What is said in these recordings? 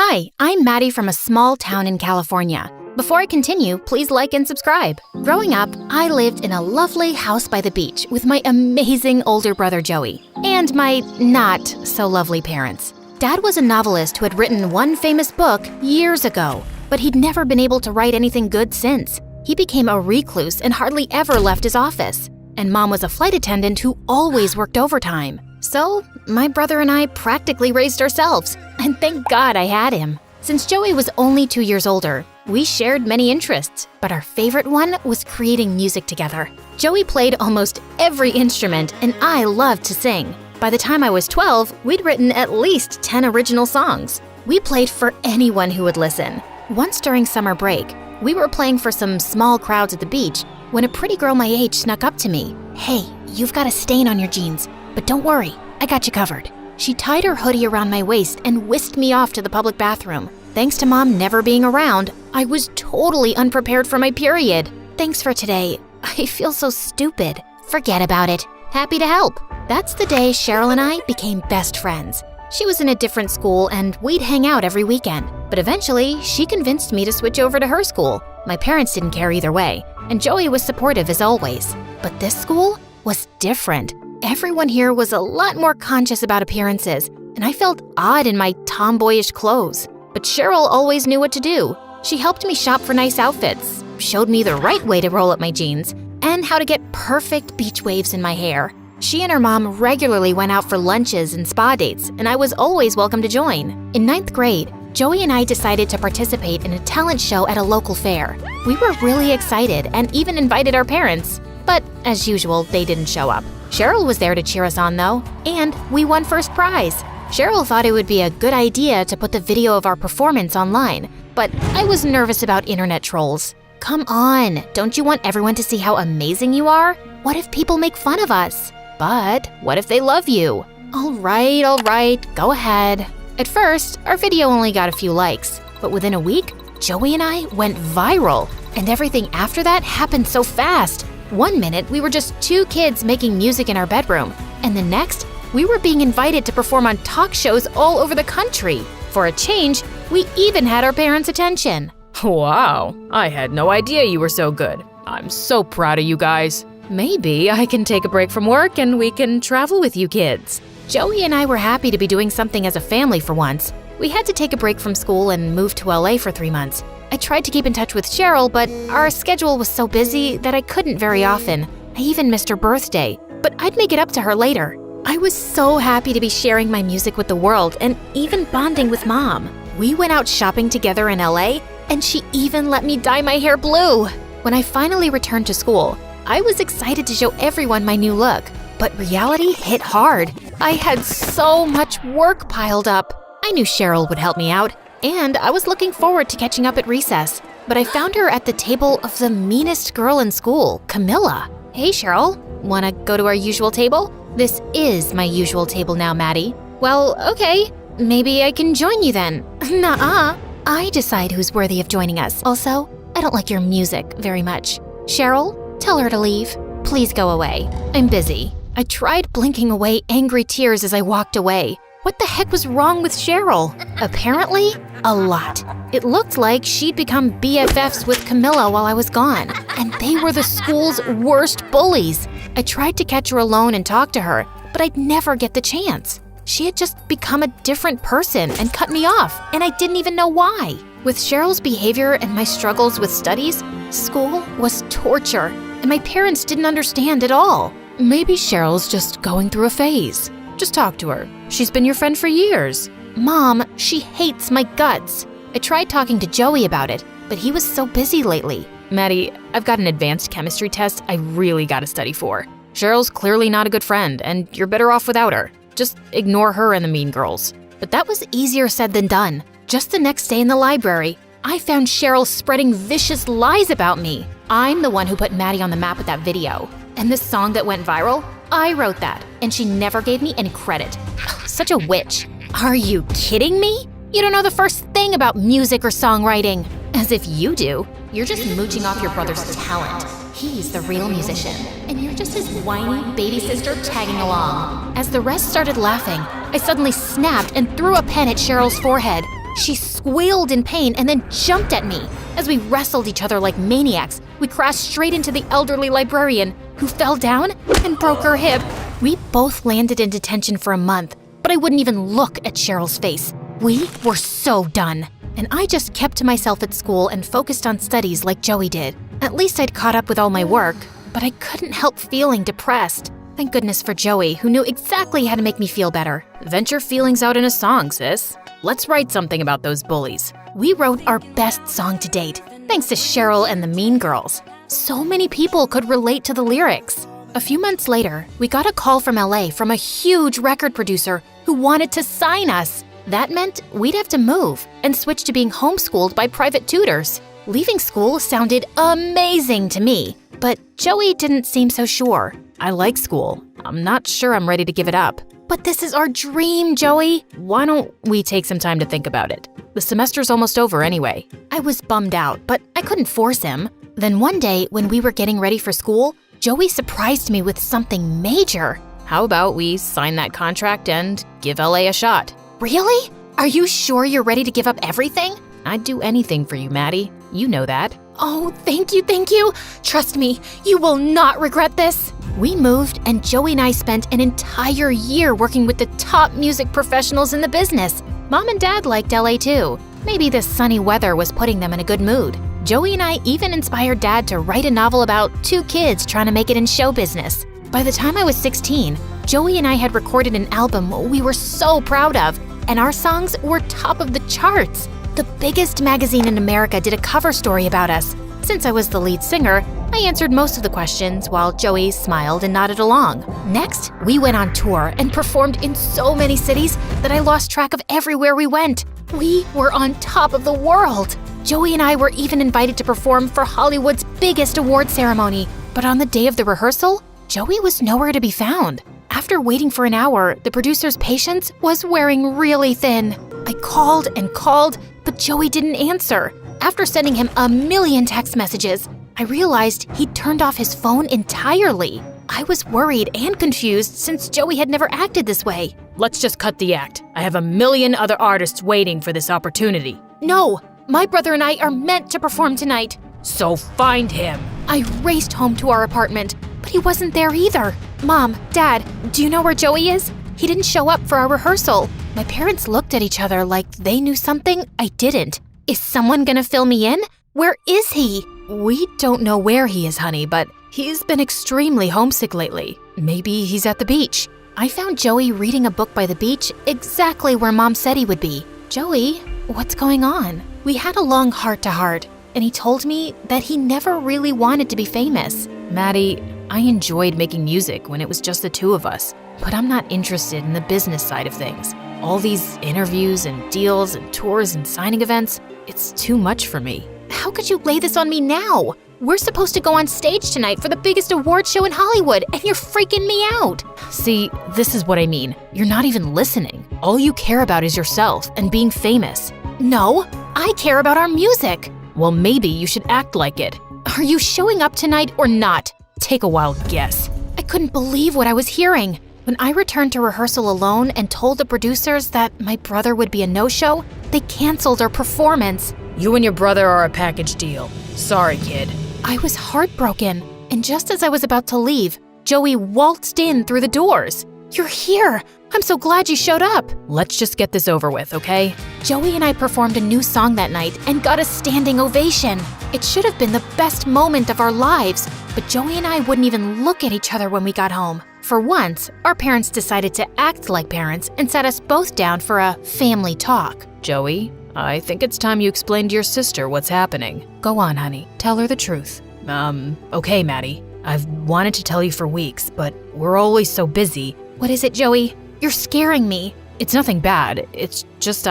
Hi, I'm Maddie from a small town in California. Before I continue, please like and subscribe. Growing up, I lived in a lovely house by the beach with my amazing older brother Joey and my not-so-lovely parents. Dad was a novelist who had written one famous book years ago, but he'd never been able to write anything good since. He became a recluse and hardly ever left his office. And Mom was a flight attendant who always worked overtime. So, my brother and I practically raised ourselves, and thank God I had him. Since Joey was only 2 years older, we shared many interests, but our favorite one was creating music together. Joey played almost every instrument, and I loved to sing. By the time I was 12, we'd written at least 10 original songs. We played for anyone who would listen. Once during summer break, we were playing for some small crowds at the beach when a pretty girl my age snuck up to me. "Hey, you've got a stain on your jeans, but don't worry, I got you covered." She tied her hoodie around my waist and whisked me off to the public bathroom. Thanks to Mom never being around, I was totally unprepared for my period. "Thanks for today. I feel so stupid." "Forget about it. Happy to help." That's the day Cheryl and I became best friends. She was in a different school and we'd hang out every weekend. But eventually, she convinced me to switch over to her school. My parents didn't care either way, and Joey was supportive as always. But this school was different. Everyone here was a lot more conscious about appearances, and I felt odd in my tomboyish clothes. But Cheryl always knew what to do. She helped me shop for nice outfits, showed me the right way to roll up my jeans, and how to get perfect beach waves in my hair. She and her mom regularly went out for lunches and spa dates, and I was always welcome to join. In 9th grade, Joey and I decided to participate in a talent show at a local fair. We were really excited and even invited our parents, but as usual, they didn't show up. Cheryl was there to cheer us on though, and we won first prize. Cheryl thought it would be a good idea to put the video of our performance online, but I was nervous about internet trolls. "Come on, don't you want everyone to see how amazing you are? What if people make fun of us?" "But what if they love you?" All right, go ahead." At first, our video only got a few likes, but within a week, Joey and I went viral, and everything after that happened so fast. One minute, we were just two kids making music in our bedroom, and the next, we were being invited to perform on talk shows all over the country. For a change, we even had our parents' attention. Wow, I had no idea you were so good. I'm so proud of you guys. Maybe I can take a break from work and we can travel with you kids. Joey and I were happy to be doing something as a family for once. We had to take a break from school and move to LA for 3 months. I tried to keep in touch with Cheryl, but our schedule was so busy that I couldn't very often. I even missed her birthday, but I'd make it up to her later. I was so happy to be sharing my music with the world and even bonding with Mom. We went out shopping together in LA, and she even let me dye my hair blue. When I finally returned to school, I was excited to show everyone my new look, but reality hit hard. I had so much work piled up. I knew Cheryl would help me out, and I was looking forward to catching up at recess. But I found her at the table of the meanest girl in school, Camilla. "Hey Cheryl, wanna go to our usual table?" "This is my usual table now, Maddie." "Well, okay, maybe I can join you then." "Nuh-uh, I decide who's worthy of joining us. Also, I don't like your music very much." "Cheryl, tell her to leave. Please go away. I'm busy." I tried blinking away angry tears as I walked away. What the heck was wrong with Cheryl? Apparently, a lot. It looked like she'd become BFFs with Camilla while I was gone, and they were the school's worst bullies. I tried to catch her alone and talk to her, but I'd never get the chance. She had just become a different person and cut me off, and I didn't even know why. With Cheryl's behavior and my struggles with studies, school was torture, and my parents didn't understand at all. Maybe Cheryl's just going through a phase. Just talk to her. She's been your friend for years. Mom, she hates my guts. I tried talking to Joey about it, but he was so busy lately. Maddie, I've got an advanced chemistry test I really gotta study for. Cheryl's clearly not a good friend, and you're better off without her. Just ignore her and the mean girls. But that was easier said than done. Just the next day in the library, I found Cheryl spreading vicious lies about me. I'm the one who put Maddie on the map with that video. And the song that went viral, I wrote that, and she never gave me any credit. Such a witch. Are you kidding me? You don't know the first thing about music or songwriting. As if you do. You're just mooching off your brother's talent. He's the real musician, and you're just his whiny baby sister tagging along. As the rest started laughing, I suddenly snapped and threw a pen at Cheryl's forehead. She squealed in pain and then jumped at me. As we wrestled each other like maniacs, we crashed straight into the elderly librarian, who fell down and broke her hip. We both landed in detention for a month, but I wouldn't even look at Cheryl's face. We were so done. And I just kept to myself at school and focused on studies like Joey did. At least I'd caught up with all my work, but I couldn't help feeling depressed. Thank goodness for Joey, who knew exactly how to make me feel better. Vent your feelings out in a song, sis. Let's write something about those bullies. We wrote our best song to date, thanks to Cheryl and the Mean Girls. So many people could relate to the lyrics. A few months later, we got a call from LA from a huge record producer who wanted to sign us. That meant we'd have to move and switch to being homeschooled by private tutors. Leaving school sounded amazing to me, but Joey didn't seem so sure. I like school. I'm not sure I'm ready to give it up. But this is our dream, Joey. Why don't we take some time to think about it? The semester's almost over anyway. I was bummed out, but I couldn't force him. Then one day, when we were getting ready for school, Joey surprised me with something major. How about we sign that contract and give LA a shot? Really? Are you sure you're ready to give up everything? I'd do anything for you, Maddie. You know that. Oh, thank you, thank you. Trust me, you will not regret this. We moved, and Joey and I spent an entire year working with the top music professionals in the business. Mom and Dad liked LA too. Maybe the sunny weather was putting them in a good mood. Joey and I even inspired Dad to write a novel about two kids trying to make it in show business. By the time I was 16, Joey and I had recorded an album we were so proud of, and our songs were top of the charts. The biggest magazine in America did a cover story about us. Since I was the lead singer, I answered most of the questions while Joey smiled and nodded along. Next, we went on tour and performed in so many cities that I lost track of everywhere we went. We were on top of the world. Joey and I were even invited to perform for Hollywood's biggest award ceremony. But on the day of the rehearsal, Joey was nowhere to be found. After waiting for an hour, the producer's patience was wearing really thin. I called and called, but Joey didn't answer. After sending him a million text messages, I realized he'd turned off his phone entirely. I was worried and confused since Joey had never acted this way. Let's just cut the act. I have a million other artists waiting for this opportunity. No, my brother and I are meant to perform tonight. So find him. I raced home to our apartment, but he wasn't there either. Mom, Dad, do you know where Joey is? He didn't show up for our rehearsal. My parents looked at each other like they knew something I didn't. Is someone gonna fill me in? Where is he? We don't know where he is, honey, but he's been extremely homesick lately. Maybe he's at the beach. I found Joey reading a book by the beach exactly where Mom said he would be. Joey, what's going on? We had a long heart-to-heart, and he told me that he never really wanted to be famous. Maddie, I enjoyed making music when it was just the two of us, but I'm not interested in the business side of things. All these interviews and deals and tours and signing events, it's too much for me. How could you lay this on me now? We're supposed to go on stage tonight for the biggest award show in Hollywood, and you're freaking me out. See, this is what I mean. You're not even listening. All you care about is yourself and being famous. No, I care about our music. Well, maybe you should act like it. Are you showing up tonight or not? Take a wild guess. I couldn't believe what I was hearing. When I returned to rehearsal alone and told the producers that my brother would be a no-show, they canceled our performance. You and your brother are a package deal. Sorry, kid. I was heartbroken, and just as I was about to leave, Joey waltzed in through the doors. You're here! I'm so glad you showed up! Let's just get this over with, okay? Joey and I performed a new song that night and got a standing ovation. It should have been the best moment of our lives, but Joey and I wouldn't even look at each other when we got home. For once, our parents decided to act like parents and sat us both down for a family talk. Joey, I think it's time you explain to your sister what's happening. Go on, honey. Tell her the truth. Okay, Maddie. I've wanted to tell you for weeks, but we're always so busy. What is it, Joey? You're scaring me. It's nothing bad. It's just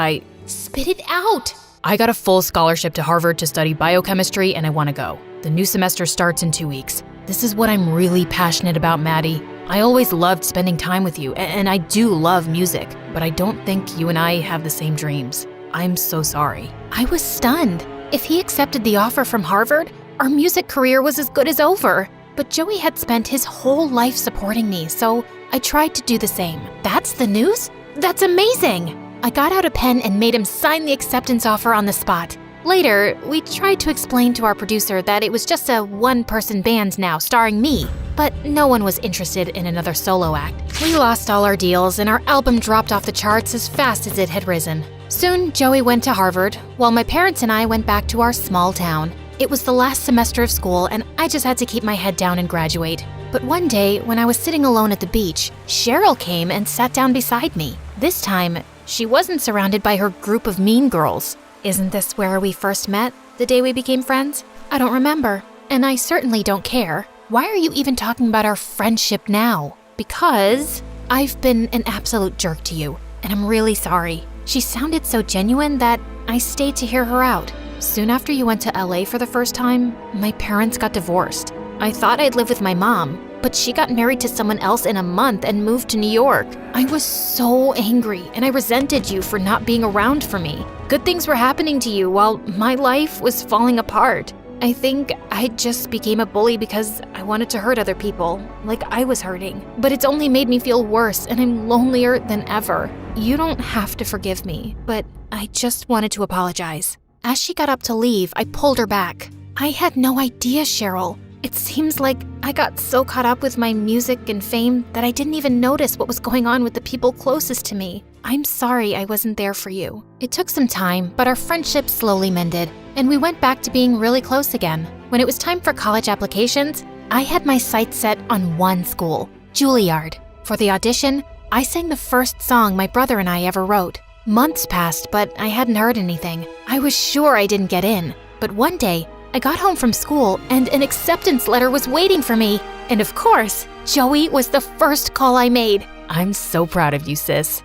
Spit it out! I got a full scholarship to Harvard to study biochemistry, and I want to go. The new semester starts in 2 weeks. This is what I'm really passionate about, Maddie. I always loved spending time with you, and I do love music, but I don't think you and I have the same dreams. I'm so sorry. I was stunned. If he accepted the offer from Harvard, our music career was as good as over. But Joey had spent his whole life supporting me, so I tried to do the same. That's the news? That's amazing! I got out a pen and made him sign the acceptance offer on the spot. Later, we tried to explain to our producer that it was just a one-person band now starring me, but no one was interested in another solo act. We lost all our deals and our album dropped off the charts as fast as it had risen. Soon, Joey went to Harvard, while my parents and I went back to our small town. It was the last semester of school and I just had to keep my head down and graduate. But one day, when I was sitting alone at the beach, Cheryl came and sat down beside me. This time, she wasn't surrounded by her group of mean girls. Isn't this where we first met, the day we became friends? I don't remember, and I certainly don't care. Why are you even talking about our friendship now? Because I've been an absolute jerk to you, and I'm really sorry. She sounded so genuine that I stayed to hear her out. Soon after you went to LA for the first time, my parents got divorced. I thought I'd live with my mom, but she got married to someone else in a month and moved to New York. I was so angry, and I resented you for not being around for me. Good things were happening to you while my life was falling apart. I think I just became a bully because I wanted to hurt other people, like I was hurting. But it's only made me feel worse, and I'm lonelier than ever. You don't have to forgive me, but I just wanted to apologize. As she got up to leave, I pulled her back. I had no idea, Cheryl. It seems like I got so caught up with my music and fame that I didn't even notice what was going on with the people closest to me. I'm sorry I wasn't there for you. It took some time, but our friendship slowly mended, and we went back to being really close again. When it was time for college applications, I had my sights set on one school, Juilliard. For the audition, I sang the first song my brother and I ever wrote. Months passed, but I hadn't heard anything. I was sure I didn't get in, but one day, I got home from school and an acceptance letter was waiting for me. And of course, Joey was the first call I made. I'm so proud of you, sis.